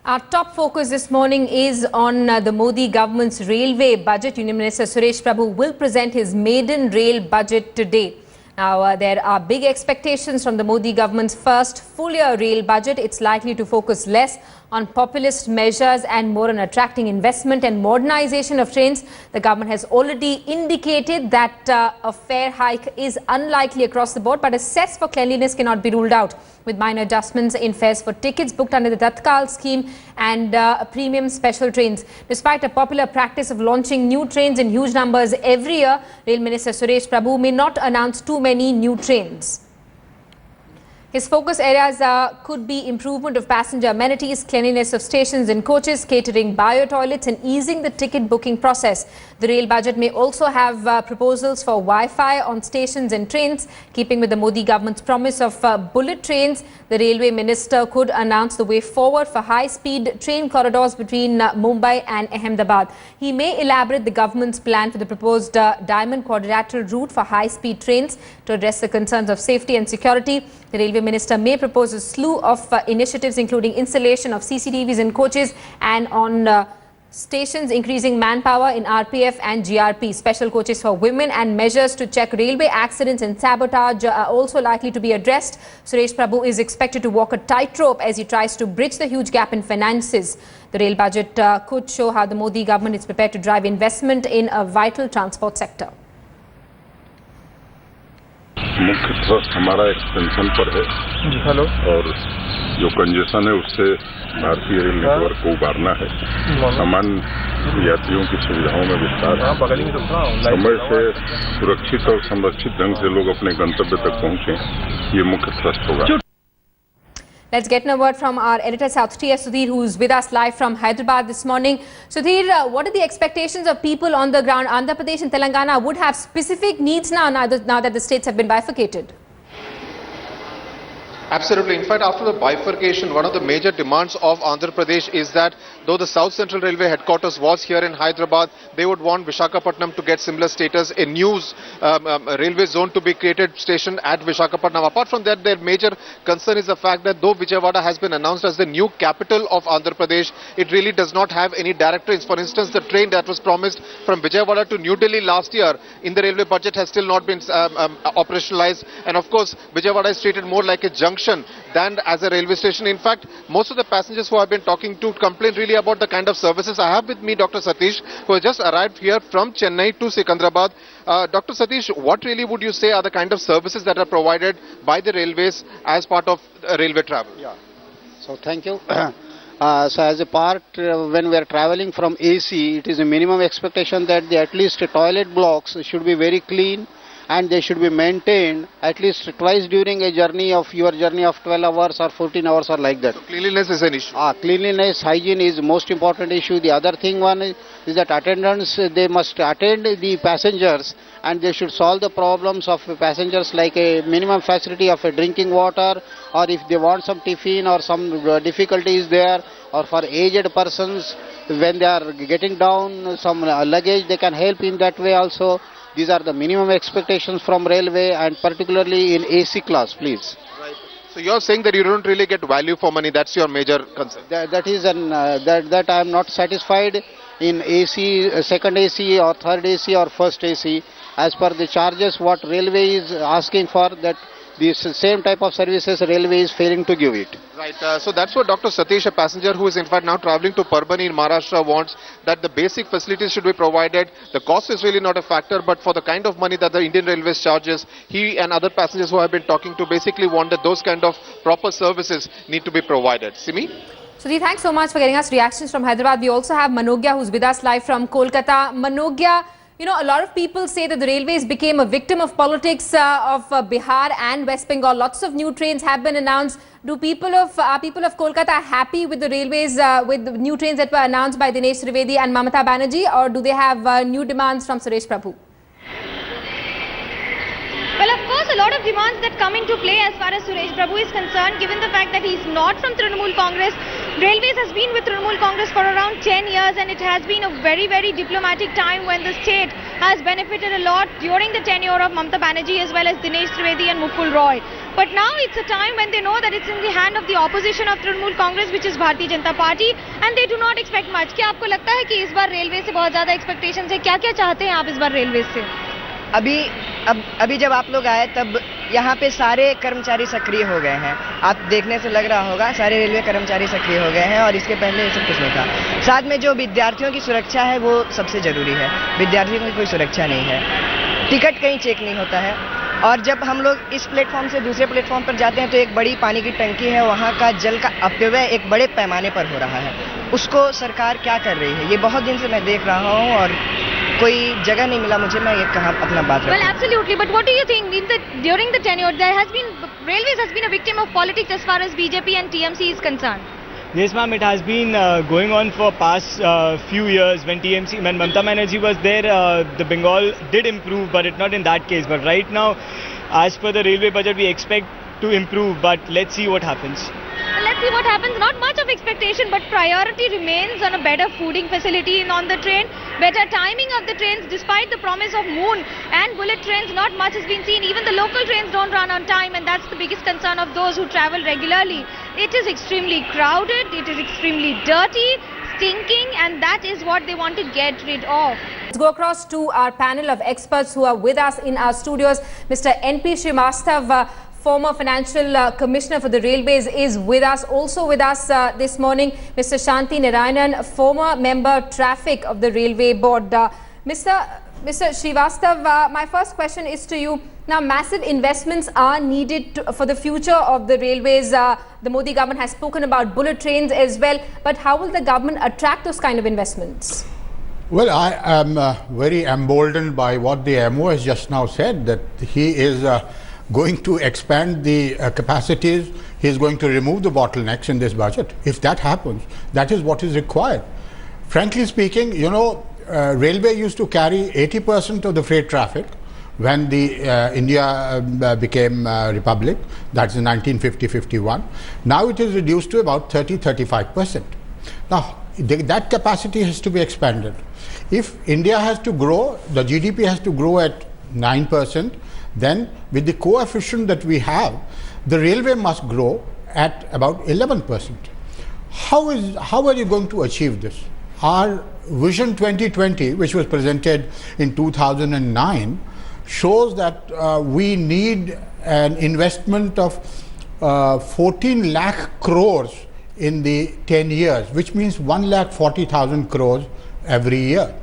Our top focus this morning is on the Modi government's railway budget. Union Minister Suresh Prabhu will present his maiden rail budget today. Now, there are big expectations from the Modi government's first full-year rail budget. It's likely to focus less on populist measures and more on attracting investment and modernization of trains. The government has already indicated that a fare hike is unlikely across the board, but a cess for cleanliness cannot be ruled out, with minor adjustments in fares for tickets booked under the Tatkal scheme and premium special trains. Despite a popular practice of launching new trains in huge numbers every year, Rail Minister Suresh Prabhu may not announce too many new trains. His focus areas could be improvement of passenger amenities, cleanliness of stations and coaches, catering bio-toilets and easing the ticket booking process. The rail budget may also have proposals for Wi-Fi on stations and trains. Keeping with the Modi government's promise of bullet trains, the railway minister could announce the way forward for high-speed train corridors between Mumbai and Ahmedabad. He may elaborate the government's plan for the proposed Diamond Quadrilateral route for high-speed trains to address the concerns of safety and security. The railway minister may propose a slew of initiatives, including installation of CCTVs in coaches and on stations, increasing manpower in RPF and GRP. Special coaches for women and measures to check railway accidents and sabotage are also likely to be addressed. Suresh Prabhu is expected to walk a tightrope as he tries to bridge the huge gap in finances. The rail budget could show how the Modi government is prepared to drive investment in a vital transport sector. मुख्य trust हमारा extension पर है। Hello. और जो congestion है उससे भारतीय rail network को उबारना है, सामान्य यात्रियों की सुविधाओं में विस्तार, समय से सुरक्षित और संरक्षित ढंग से लोग अपने गंतव्य तक पहुंचे, ये मुख्य ट्रस्ट होगा। Let's get a word from our editor South TS Sudhir, who's with us live from Hyderabad this morning. Sudhir, what are the expectations of people on the ground? Andhra Pradesh and Telangana would have specific needs now that the states have been bifurcated. Absolutely. In fact, after the bifurcation, one of the major demands of Andhra Pradesh is that though the South Central Railway headquarters was here in Hyderabad, they would want Visakhapatnam to get similar status, a new railway zone to be created, stationed at Visakhapatnam. Apart from that, their major concern is the fact that though Vijayawada has been announced as the new capital of Andhra Pradesh, it really does not have any direct trains. For instance, the train that was promised from Vijayawada to New Delhi last year in the railway budget has still not been operationalized. And of course, Vijayawada is treated more like a junction than as a railway station. In fact, most of the passengers who I've been talking to complain really about the kind of services. I have with me Dr. Satish, who has just arrived here from Chennai to Secunderabad. Dr. Satish, what really would you say are the kind of services that are provided by the railways as part of railway travel? Yeah. So thank you. So as a part, when we are traveling from AC, it is a minimum expectation that at least toilet blocks should be very clean, and they should be maintained at least twice during a journey of 12 hours or 14 hours or like that. So cleanliness is an issue. Cleanliness, hygiene is most important issue. The other thing is that attendants, they must attend the passengers and they should solve the problems of passengers, like a minimum facility of a drinking water, or if they want some tiffin or some difficulty is there, or for aged persons when they are getting down some luggage, they can help in that way also. These are the minimum expectations from railway, and particularly in AC class, please. Right. So you're saying that you don't really get value for money. That's your major concern. That I am not satisfied in AC, second AC or third AC or first AC. As per the charges what railway is asking for, that this same type of services railway is failing to give it. Right. So that's what Dr. Satish, a passenger who is in fact now traveling to Parbhani in Maharashtra, wants, that the basic facilities should be provided. The cost is really not a factor, but for the kind of money that the Indian Railways charges, he and other passengers who have been talking to basically want that those kind of proper services need to be provided. Simi? Sudhir, thanks so much for getting us reactions from Hyderabad. We also have Manogya, who's with us live from Kolkata. Manogya, you know, a lot of people say that the railways became a victim of politics of Bihar and West Bengal. Lots of new trains have been announced. Are people of Kolkata happy with the railways, with the new trains that were announced by Dinesh Trivedi and Mamata Banerjee, or do they have new demands from Suresh Prabhu? Well, of course, a lot of demands that come into play as far as Suresh Prabhu is concerned, given the fact that he's not from Trinamool Congress. Railways has been with Trinamool Congress for around 10 years, and it has been a very, very diplomatic time when the state has benefited a lot during the tenure of Mamata Banerjee as well as Dinesh Trivedi and Mukul Roy. But now it's a time when they know that it's in the hand of the opposition of Trinamool Congress, which is Bharatiya Janata Party, and they do not expect much. क्या आपको लगता है कि इस बार railway से बहुत ज़्यादा expectations है? क्या-क्या चाहते हैं आप इस बार रेलवे से? अभी जब आप लोग आए तब यहाँ पे सारे कर्मचारी सक्रिय हो गए हैं। आप देखने से लग रहा होगा सारे रेलवे कर्मचारी सक्रिय हो गए हैं और इसके पहले ये सब कुछ नहीं था। साथ में जो विद्यार्थियों की सुरक्षा है वो सबसे जरूरी है। विद्यार्थियों की कोई सुरक्षा नहीं है, टिकट कहीं चेक नहीं होता है। और जब हम लोग इस प्लेटफॉर्म से दूसरे प्लेटफॉर्म पर जाते हैं तो एक बड़ी पानी की टंकी है, वहाँ का जल का अपव्यय एक बड़े पैमाने पर हो रहा है। उसको सरकार क्या कर रही है ये बहुत दिन से मैं देख रहा हूँ और कोई जगह नहीं मिला मुझे, मैं ये कहाँ अपना बात रखूं। Well, absolutely. But what do you think? During the tenure, Railways has been a victim of politics as far as BJP and TMC is concerned. Yes, ma'am. It has been going on for past few years. When Mamata Banerjee was there, the Bengal did improve, but not in that case. But right now, as per the railway budget, we expect to improve. But let's see what happens. Let's see what happens. Not much of expectation, but priority remains on a better fooding facility on the train, better timing of the trains. Despite the promise of moon and bullet trains, not much has been seen. Even the local trains don't run on time, and that's the biggest concern of those who travel regularly. It is extremely crowded, it is extremely dirty, stinking, and that is what they want to get rid of. Let's go across to our panel of experts who are with us in our studios. Mr. N.P. Srivastav, former financial commissioner for the railways, is with us. Also with us this morning, Mr. Shanti Narayanan, former member traffic of the railway board. Mr. Srivastav, my first question is to you. Now, massive investments are needed for the future of the railways. The Modi government has spoken about bullet trains as well. But how will the government attract those kind of investments? Well, I am very emboldened by what the MO has just now said, that he is going to expand the capacities. He is going to remove the bottlenecks in this budget. If that happens, that is what is required. Frankly speaking, you know, railway used to carry 80% of the freight traffic when the India became republic, that's in 1950-51. Now it is reduced to about 30-35%. Now that capacity has to be expanded. If India has to grow, the GDP has to grow at 9%, then with the coefficient that we have, the railway must grow at about 11%. How are you going to achieve this? Our Vision 2020, which was presented in 2009, shows that we need an investment of 14 lakh crores in the 10 years, which means 1,40,000 crores every year.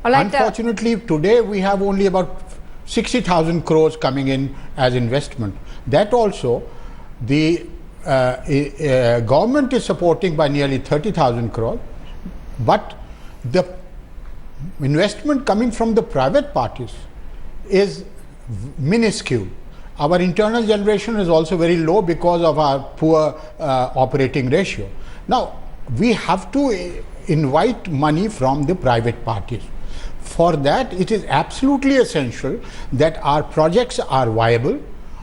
Unfortunately, today we have only about 60,000 crores coming in as investment. That also the government is supporting by nearly 30,000 crores, but the investment coming from the private parties is minuscule. Our internal generation is also very low because of our poor operating ratio. Now, we have to invite money from the private parties. For that, it is absolutely essential that our projects are viable,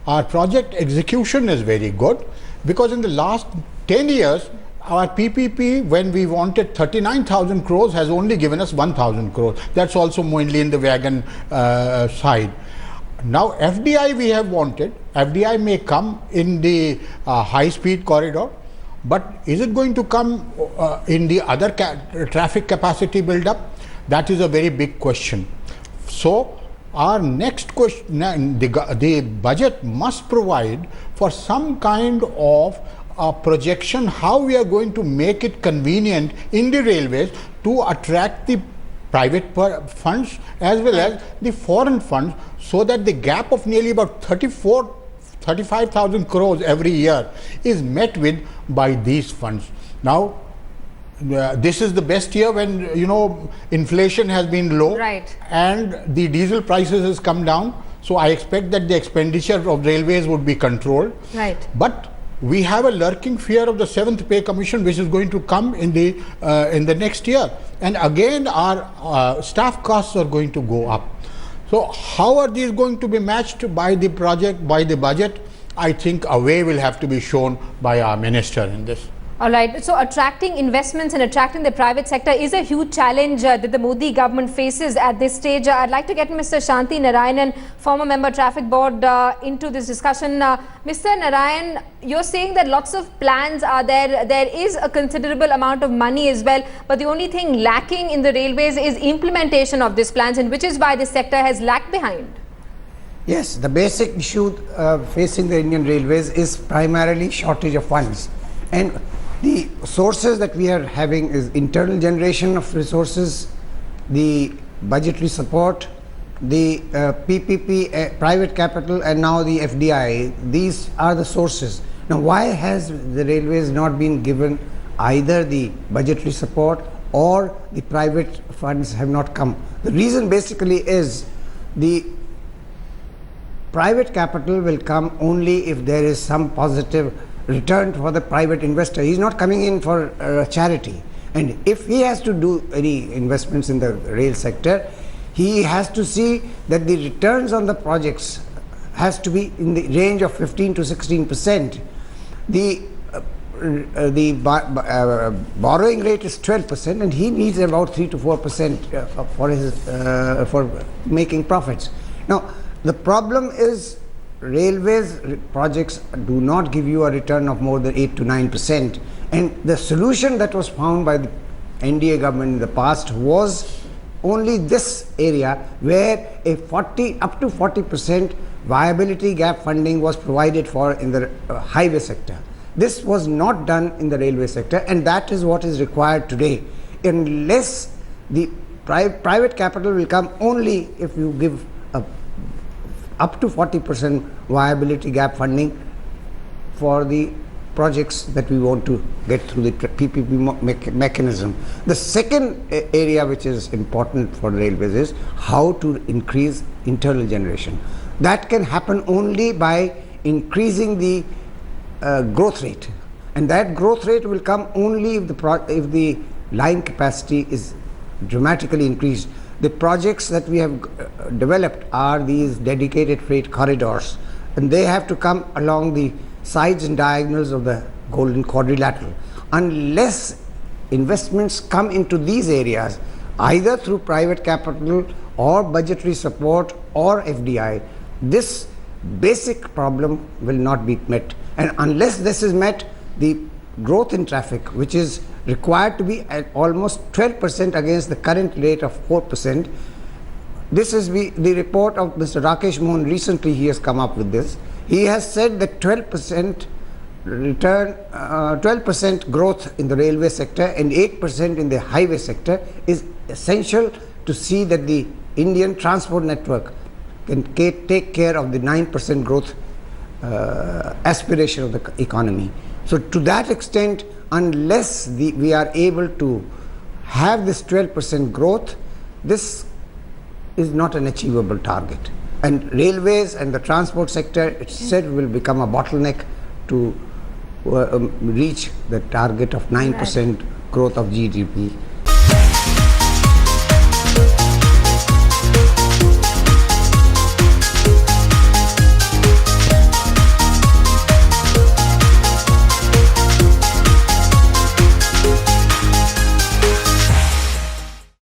our project execution is very good, because in the last 10 years, our PPP, when we wanted 39,000 crores, has only given us 1,000 crores. That's also mainly in the wagon side. Now, FDI we have wanted. FDI may come in the high-speed corridor, but is it going to come in the other traffic capacity build-up? That is a very big question. So, our next question, the budget must provide for some kind of a projection how we are going to make it convenient in the railways to attract the private funds as well as the foreign funds, so that the gap of nearly about 35,000 crores every year is met with by these funds. Now, this is the best year when, you know, inflation has been low, right, and the diesel prices has come down. So I expect that the expenditure of railways would be controlled. Right. But we have a lurking fear of the 7th Pay Commission, which is going to come in the next year, and again our staff costs are going to go up. So how are these going to be matched by the project, by the budget? I think a way will have to be shown by our minister in this. All right. So attracting investments and attracting the private sector is a huge challenge that the Modi government faces at this stage. I'd like to get Mr. Shanti Narayanan, former member Traffic Board, into this discussion. Mr. Narayan, you're saying that lots of plans are there. There is a considerable amount of money as well. But the only thing lacking in the railways is implementation of these plans, and which is why the sector has lagged behind. Yes, the basic issue facing the Indian Railways is primarily shortage of funds. And the sources that we are having is internal generation of resources, the budgetary support, the PPP, private capital, and now the FDI. These are the sources. Now, why has the railways not been given either the budgetary support or the private funds have not come? The reason basically is the private capital will come only if there is some positive return for the private investor. He is not coming in for charity, and if he has to do any investments in the rail sector, he has to see that the returns on the projects has to be in the range of 15 to 16%. The borrowing rate is 12%, and he needs about 3 to 4% for his for making profits. Now, the problem is railways projects do not give you a return of more than 8 to 9%, and the solution that was found by the NDA government in the past was only this area where a up to 40% viability gap funding was provided for in the highway sector. This was not done in the railway sector, and that is what is required today. Unless the private capital will come only if you give up to 40% viability gap funding for the projects that we want to get through the PPP mechanism. The second area which is important for railways is how to increase internal generation. That can happen only by increasing the growth rate, and that growth rate will come only if the line capacity is dramatically increased. The projects that we have developed are these dedicated freight corridors, and they have to come along the sides and diagonals of the Golden Quadrilateral. Unless investments come into these areas, either through private capital or budgetary support or FDI, this basic problem will not be met. And unless this is met, the growth in traffic, which is required to be at almost 12% against the current rate of 4%. This is the report of Mr. Rakesh Mohan. Recently he has come up with this. He has said that 12% return, 12% growth in the railway sector and 8% in the highway sector is essential to see that the Indian transport network can take care of the 9% growth aspiration of the economy. So to that extent, unless we are able to have this 12% growth, this is not an achievable target. And railways and the transport sector itself will become a bottleneck to reach the target of 9% growth of GDP